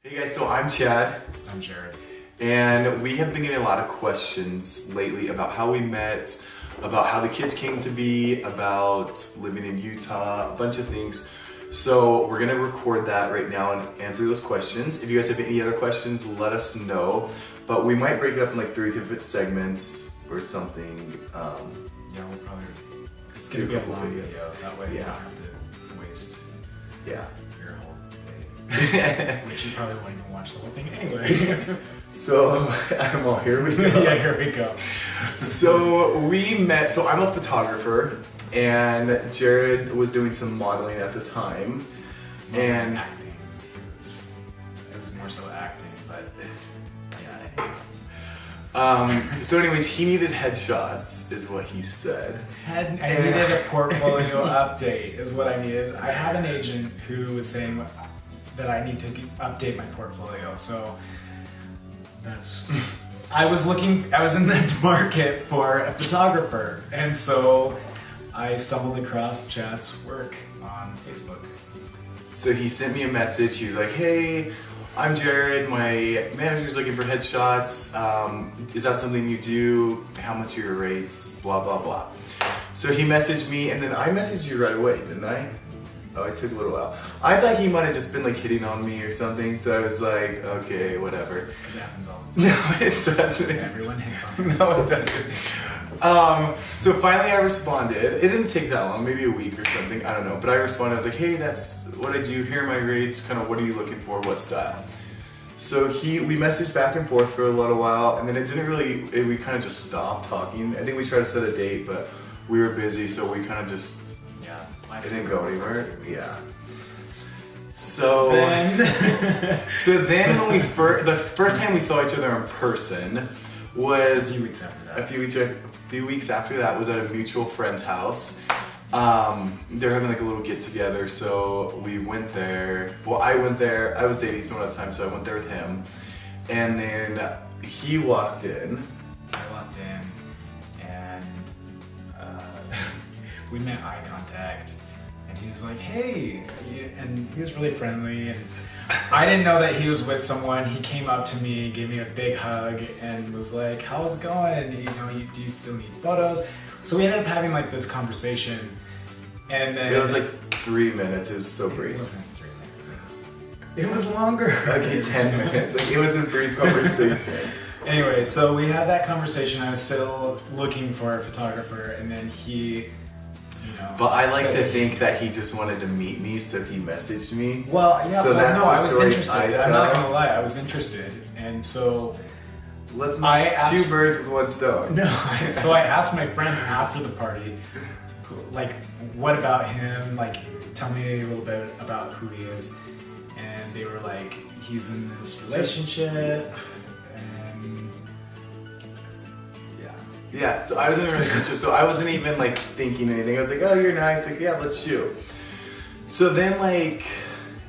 Hey guys, so I'm Chad. I'm Jared. And we have been getting a lot of questions lately about how we met, about how the kids came to be, about living in Utah, a bunch of things. So we're gonna record that right now and answer those questions. If you guys have any other questions, let us know. But we might break it up in like 3 different segments or something. Yeah, we'll probably, it's gonna be a long video, that way you don't have to waste your whole day. Which you probably won't even watch the whole thing anyway. So, here we go. Yeah, here we go. So we met, so I'm a photographer and Jared was doing some modeling at the time. And acting. It was more so acting, but yeah. So anyways, he needed headshots, is what he said. I needed a portfolio update, is what I needed. I have an agent who was saying that I need to update my portfolio, so that's... I was in the market for a photographer, and so I stumbled across Chad's work on Facebook. So he sent me a message, he was like, hey, I'm Jared, my manager's looking for headshots. Is that something you do? How much are your rates? Blah, blah, blah. So he messaged me, and then I messaged you right away, didn't I? Oh, it took a little while. I thought he might have just been like hitting on me or something, so I was like, okay, whatever. This happens all the time. No, it doesn't. Everyone hits on me. No, it doesn't. So finally I responded. It didn't take that long, maybe a week or something, I don't know. But I responded, I was like, hey, that's what I do, here are my rates, kind of what are you looking for, what style? So we messaged back and forth for a little while, and then we kind of just stopped talking. I think we tried to set a date, but we were busy, so we kind of just, it didn't go anywhere. Yeah. So then, when the first time we saw each other in person was a few weeks after that. A few weeks after that was at a mutual friend's house. They're having like a little get together, so we went there. Well, I went there. I was dating someone at the time, so I went there with him. And then he walked in. I walked in, and we made eye contact. And he was like, hey, and he was really friendly, and I didn't know that he was with someone. He came up to me, gave me a big hug, and was like, how's it going? Do you still need photos? So we ended up having like this conversation, and then... It was like 3 minutes, it was so brief. It wasn't 3 minutes, it was longer. Okay, 10 minutes, like it was a brief conversation. Anyway, so we had that conversation. I was still looking for a photographer, and then he... But I like to think that he just wanted to meet me, so he messaged me. Well, yeah, so I was interested. I'm not gonna lie, I was interested, and so let's not two birds with one stone. No, so I asked my friend after the party, like, what about him? Like, tell me a little bit about who he is, and they were like, he's in this relationship. Yeah, so I was in a relationship, so I wasn't even like thinking anything. I was like, oh, you're nice, like, yeah, let's shoot. So then like,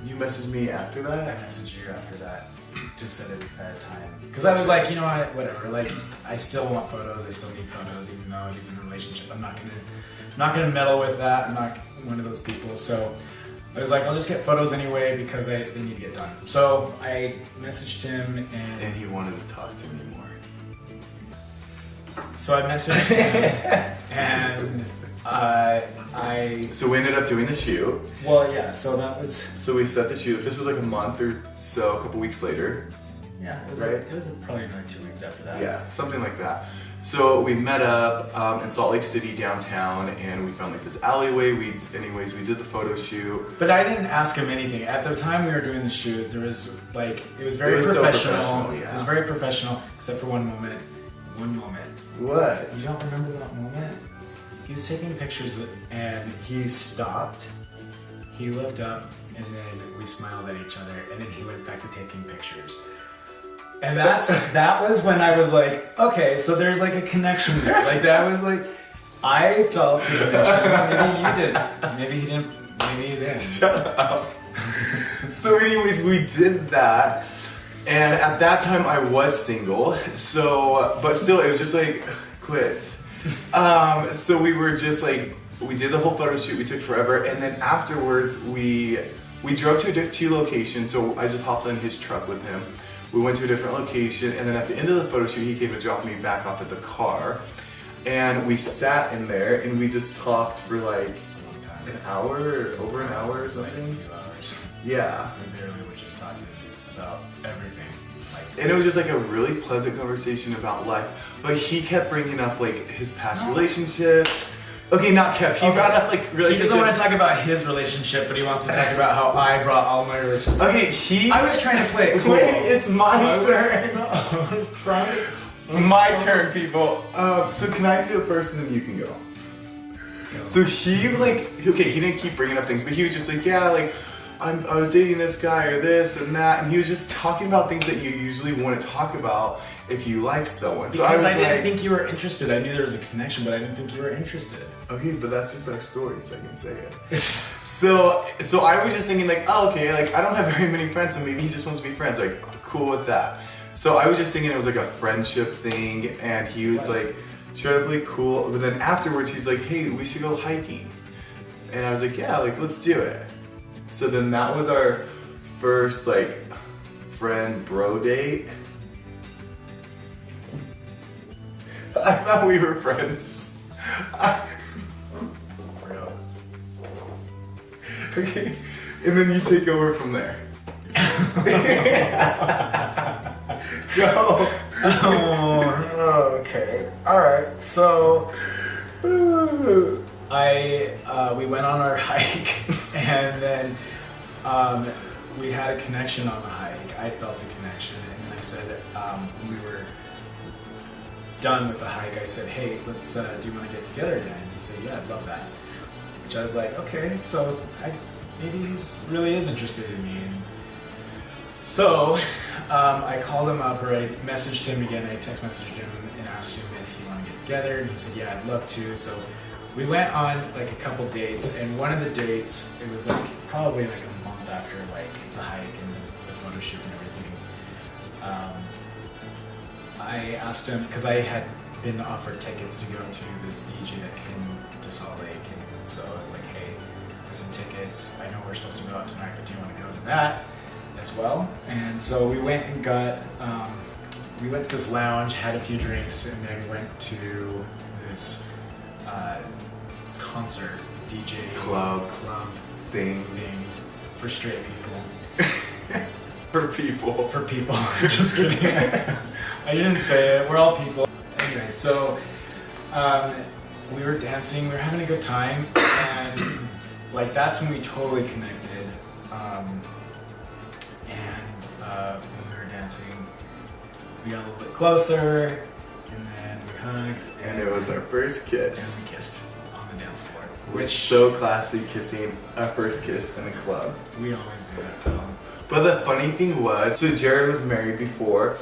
you messaged me after that? I messaged you after that to set it at a time. Because I was like, you know what, whatever, like, I still want photos, I still need photos, even though he's in a relationship. I'm not gonna meddle with that, I'm not one of those people. So I was like, I'll just get photos anyway because they need to get done. So I messaged him and he wanted to talk to me more. So I messaged him, and So we ended up doing the shoot. Well, yeah, so that was... So we set the shoot. This was like a month or so, a couple weeks later. Yeah, it was, right? It was probably another 2 weeks after that. Yeah, something like that. So we met up in Salt Lake City downtown, and we found like this alleyway. We did the photo shoot. But I didn't ask him anything. At the time we were doing the shoot, there was like, it was very professional. So professional, yeah. It was very professional, except for one moment. What? You don't remember that moment? He was taking pictures and he stopped, he looked up, and then we smiled at each other, and then he went back to taking pictures. And that was when I was like, okay, so there's like a connection there. Like that was like, I felt the connection. Maybe you didn't. Maybe he didn't. Maybe he didn't. Shut up. So anyways, we did that. And at that time I was single, so, but still it was just like, quit. So we were just like, we did the whole photo shoot, we took forever, and then afterwards we we drove to two locations, so I just hopped on his truck with him. We went to a different location, and then at the end of the photo shoot, he came and dropped me back off at the car. And we sat in there, and we just talked for like an hour, or over an hour or something. Like a few hours. Yeah. We literally were just talking about everything. And it was just like a really pleasant conversation about life. But he kept bringing up like his past relationships. Okay, not kept. He brought up like relationships. He doesn't want to talk about his relationship, but he wants to talk about how I brought all my relationships. Okay, I was trying to play it cool. Wait, it's my turn. My turn, people. So can I do it first and then you can go? So he like, okay, he didn't keep bringing up things, but he was just like, yeah, like, I was dating this guy or this and that, and he was just talking about things that you usually wouldn't talk about if you like someone. Because so I didn't think you were interested. I knew there was a connection, but I didn't think you were interested. Okay, but that's just our story, so I can say it. So I was just thinking like, oh, okay, like I don't have very many friends, so maybe he just wants to be friends. Like, cool with that. So I was just thinking it was like a friendship thing, and he was like incredibly cool. But then afterwards, he's like, hey, we should go hiking. And I was like, yeah, like let's do it. So then that was our first like friend bro date. I thought we were friends. Okay, and then you take over from there. Go. Oh, okay. All right. So we went on our hike, and then we had a connection on the hike. I felt the connection, and then I said when we were done with the hike, I said, hey, let's do you want to get together again? And he said, yeah, I'd love that. Which I was like, okay, so maybe he's really is interested in me. And so I called him up, or I messaged him again. I text messaged him and asked him if he wanted to get together, and he said, yeah, I'd love to. So we went on like a couple dates, and one of the dates, it was like probably like a month after like the hike and the photo shoot and everything. I asked him, because I had been offered tickets to go to this DJ that came to Salt Lake, and so I was like, hey, there's some tickets. I know we're supposed to go out tonight, but do you want to go to that as well? And so we went and got, we went to this lounge, had a few drinks, and then went to this concert, DJ club thing for straight people. For people. Just kidding. I didn't say it. We're all people. Anyway, so we were dancing. We were having a good time, and like that's when we totally connected. When we were dancing, we got a little bit closer, and then we hugged. And it was our first kiss. And we kissed on the dance floor. Which so classy, kissing our first kiss in a club. We always do that though. But the funny thing was, so Jared was married before,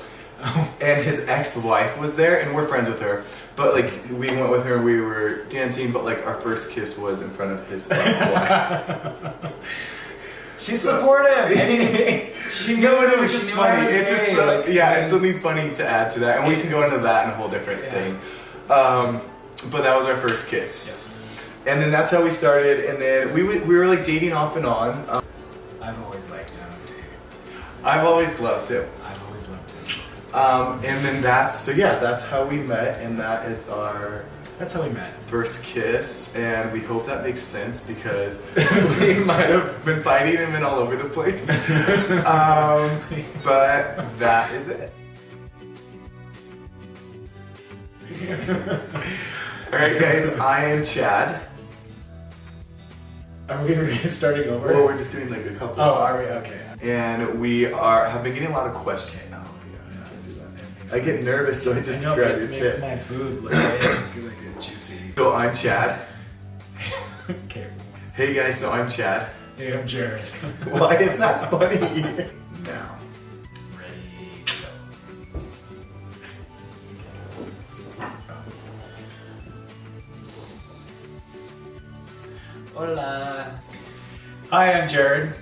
and his ex-wife was there, and we're friends with her. But like, we went with her, we were dancing, but like our first kiss was in front of his ex-wife. She's supportive. She knew it was just funny. It's just it's something funny to add to that, and we can go into that in a whole different thing. But that was our first kiss. Yes. And then that's how we started, and then we were like dating off and on. I've always liked him. I've always loved him. I've always loved him. And then that's how we met, and that's how we met. First kiss, and we hope that makes sense because we might have been fighting and been all over the place. But that is it. Alright guys, I am Chad. Are we going to be starting over? Or we're just doing like a couple. Oh, are we? Okay. And we have been getting a lot of questions. I get nervous, so I just grab your tip. It makes my boob look like a juicy. So I'm Chad. Okay. Hey guys, so I'm Chad. Hey, I'm Jared. Why is that funny? Now. Ready, go. Hola. Hi, I'm Jared.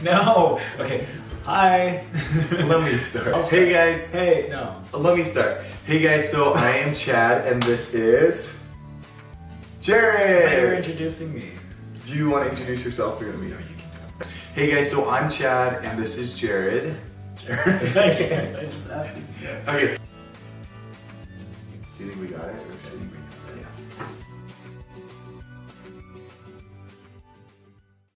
No. Okay. Hi. Let me start. Hey guys. Hey, no. Let me start. Hey guys, so I am Chad and this is Jared. You're introducing me. Do you want to introduce yourself? You're gonna be. Hey guys, so I'm Chad and this is Jared. I just asked you. Okay. Do you think we got it? Or should we? Yeah.